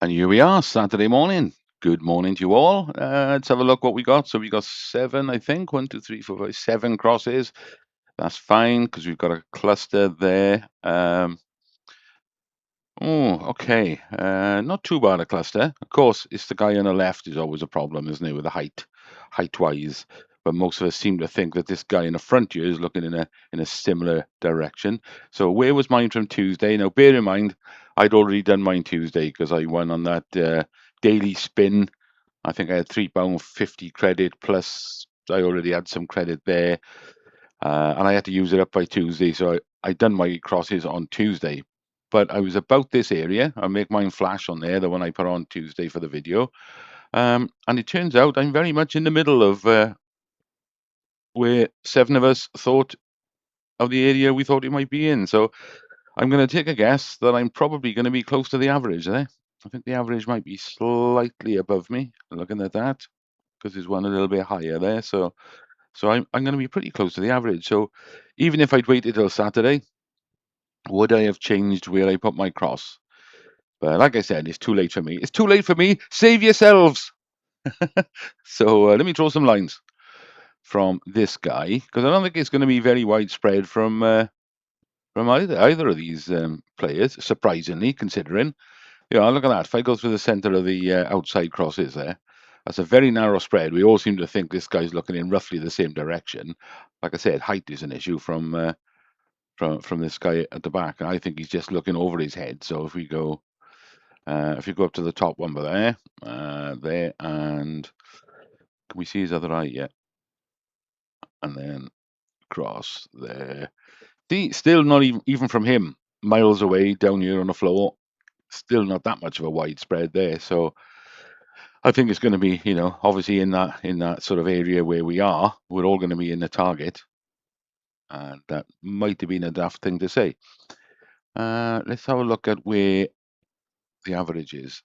And here we are, Saturday morning. Good morning to you all. Let's have a look what we got. So we got seven, I think. 1, 2, 3, 4, 5, 7 crosses. That's fine because we've got a cluster there. Okay. Not too bad a cluster. Of course, it's the guy on the left is always a problem, isn't it, with the height-wise. But most of us seem to think that this guy in the front here is looking in a similar direction. So where was mine from Tuesday? Now, bear in mind, I'd already done mine Tuesday because I won on that daily spin. I think I had £3.50 credit plus I already had some credit there. And I had to use it up by Tuesday. So I done my crosses on Tuesday. But I was about this area. I'll make mine flash on there, the one I put on Tuesday for the video. And it turns out I'm very much in the middle of where 7 of us thought of the area we thought it might be in. So I'm going to take a guess that I'm probably going to be close to the average there. I think the average might be slightly above me, looking at that, because there's one a little bit higher there. So I'm going to be pretty close to the average. So even if I'd waited till Saturday, would I have changed where I put my cross? But like I said, it's too late for me. It's too late for me. Save yourselves. So let me draw some lines from this guy because I don't think it's going to be very widespread from either of these players. Surprisingly, considering, look at that. If I go through the centre of the outside crosses there, that's a very narrow spread. We all seem to think this guy's looking in roughly the same direction. Like I said, height is an issue from this guy at the back. I think he's just looking over his head. So if you go up to the top one, but there, and can we see his other eye? Yeah, and then cross there. See, still not even from him, miles away down here on the floor. Still not that much of a wide spread there. So I think it's going to be, obviously in that sort of area where we are, we're all going to be in the target, and that might have been a daft thing to say. Let's have a look at where the average is.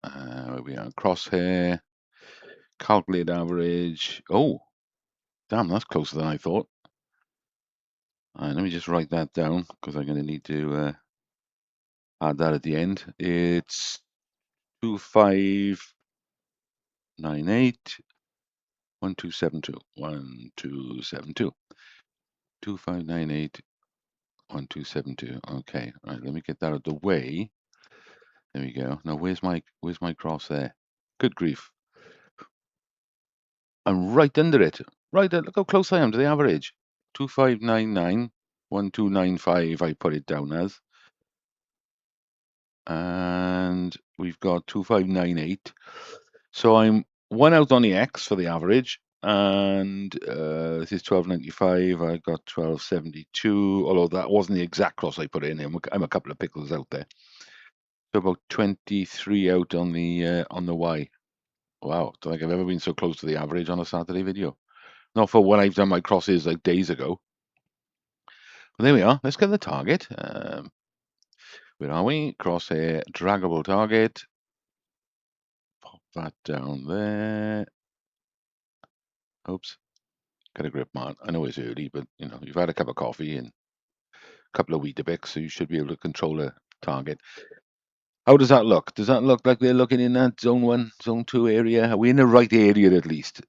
Where we are, crosshair, calculate average. Oh, damn, that's closer than I thought. Let me just write that down because I'm going to need to add that at the end. It's 2598 1272 1272 2598 1272. Okay, all right. Let me get that out of the way. There we go. Now, where's my cross there? Good grief! I'm right under it. Right, look how close I am to the average. 2599 1295. I put it down as, and we've got 2598. So I'm one out on the X for the average, and this is 1295. I got 1272. Although that wasn't the exact cross I put in. I'm a couple of pickles out there. So about 23 out on the Y. Wow, don't think I've ever been so close to the average on a Saturday video. Not for when I've done my crosses like days ago. But there we are. Let's get the target. Where are we? Crosshair, draggable target. Pop that down there. Oops. Get a grip, man. I know it's early, but you've had a cup of coffee and a couple of Weetabix, so you should be able to control a target. How does that look? Does that look like they're looking in that zone 1, zone 2 area? Are we in the right area at least?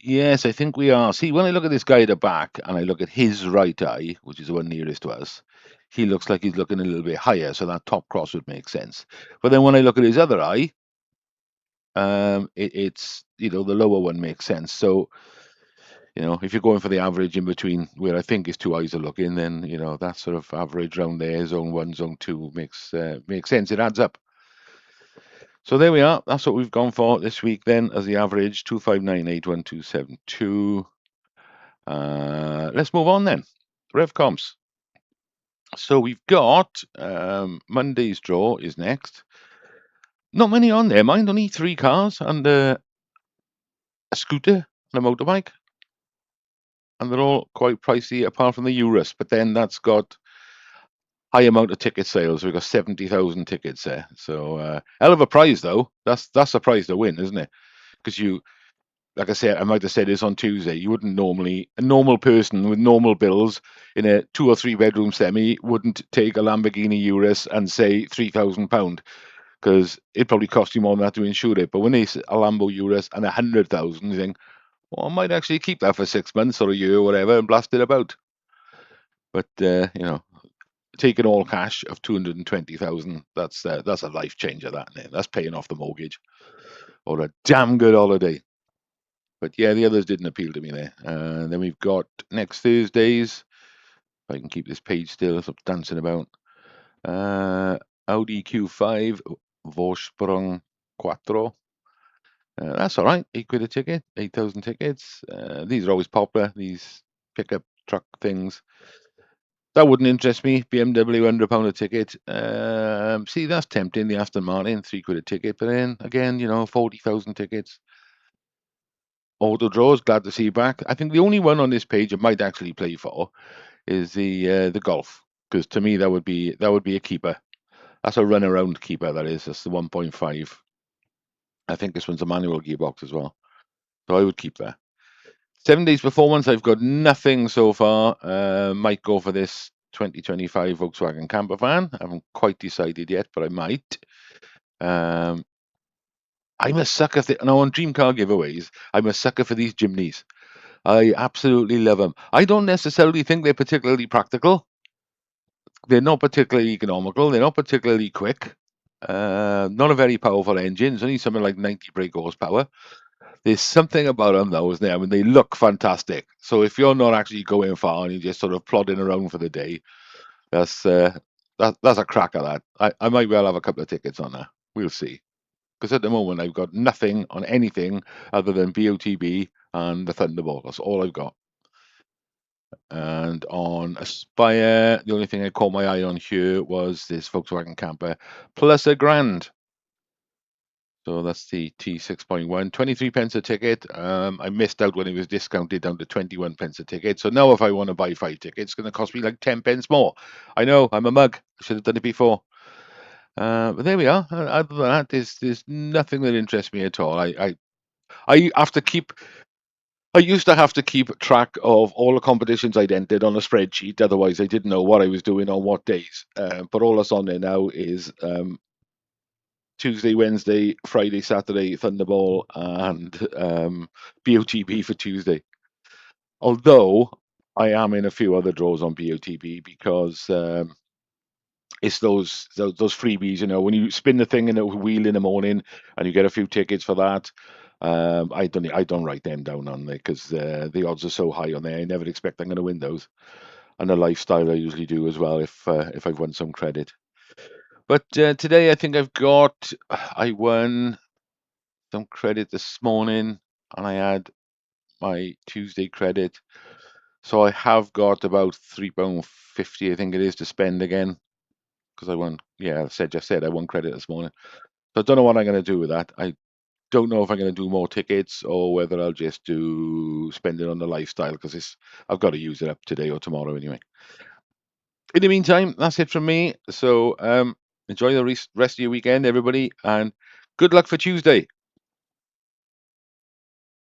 Yes, I think we are. See, when I look at this guy at the back and I look at his right eye, which is the one nearest to us, he looks like he's looking a little bit higher, so that top cross would make sense. But then when I look at his other eye, it's the lower one makes sense. So if you're going for the average in between where I think his two eyes are looking, then that sort of average round there, zone 1, zone 2 makes sense. It adds up. So there we are. That's what we've gone for this week then as the average 25981272. Let's move on then. Rev comps. So we've got Monday's draw is next. Not many on there. Mind only 3 cars and a scooter and a motorbike. And they're all quite pricey apart from the Urus. But then that's got high amount of ticket sales. We've got 70,000 tickets there. So hell of a prize though. That's a prize to win, isn't it? Because like I said, I might have said this on Tuesday. You wouldn't normally, a normal person with normal bills in a 2 or 3 bedroom semi wouldn't take a Lamborghini Urus and say £3,000 because it probably cost you more than that to insure it. But when they say a Lambo Urus and 100,000, you think, well, I might actually keep that for 6 months or a year or whatever and blast it about. But taking all cash of 220,000, that's a life changer. That's paying off the mortgage or a damn good holiday. But yeah, the others didn't appeal to me there. And then we've got next Thursdays. If I can keep this page still, stop dancing about. Uh, Audi Q5 Vorsprung Quattro. That's all right. £8 a ticket, 8,000 tickets. These are always popular. These pickup truck things. That wouldn't interest me. BMW £100 a ticket. See, that's tempting. The Aston Martin £3 a ticket, but then again, 40,000 tickets. Auto draws. Glad to see you back. I think the only one on this page I might actually play for is the Golf, because to me that would be a keeper. That's a run around keeper. That's the 1.5. I think this one's a manual gearbox as well, so I would keep that. 7 days performance. I've got nothing so far. Might go for this 2025 Volkswagen camper van. I haven't quite decided yet, but I might. Um, I'm a sucker for now on Dream Car giveaways. I'm a sucker for these Jimneys. I absolutely love them. I don't necessarily think they're particularly practical. They're not particularly economical. They're not particularly quick. Not a very powerful engine. It's only something like 90 brake horsepower. There's something about them though, isn't there? I mean, they look fantastic. So if you're not actually going far and you're just sort of plodding around for the day, that's that's a crack at that. I might well have a couple of tickets on that. We'll see. Because at the moment I've got nothing on anything other than BOTB and the Thunderbolt. That's all I've got. And on Aspire, the only thing I caught my eye on here was this Volkswagen camper plus a grand. So that's the T6.1, 23 pence a ticket. I missed out when it was discounted down to 21 pence a ticket. So now if I want to buy 5 tickets, it's going to cost me like 10 pence more. I know, I'm a mug. I should have done it before. But there we are. Other than that, there's nothing that interests me at all. I have to keep. I used to have to keep track of all the competitions I'd entered on a spreadsheet. Otherwise, I didn't know what I was doing on what days. But all that's on there now is Tuesday, Wednesday, Friday, Saturday, Thunderball, and BOTB for Tuesday. Although I am in a few other draws on BOTB because it's those freebies. When you spin the thing in a wheel in the morning and you get a few tickets for that. I don't write them down on there because the odds are so high on there. I never expect I'm going to win those, and the lifestyle I usually do as well if I've won some credit. But today I think I won some credit this morning, and I had my Tuesday credit, so I have got about £3.50, I think it is, to spend again because I won. Yeah, just said I won credit this morning, so I don't know what I'm going to do with that. I don't know if I'm going to do more tickets or whether I'll just spend it on the lifestyle because I've got to use it up today or tomorrow anyway. In the meantime, that's it from me. So enjoy the rest of your weekend, everybody, and good luck for Tuesday.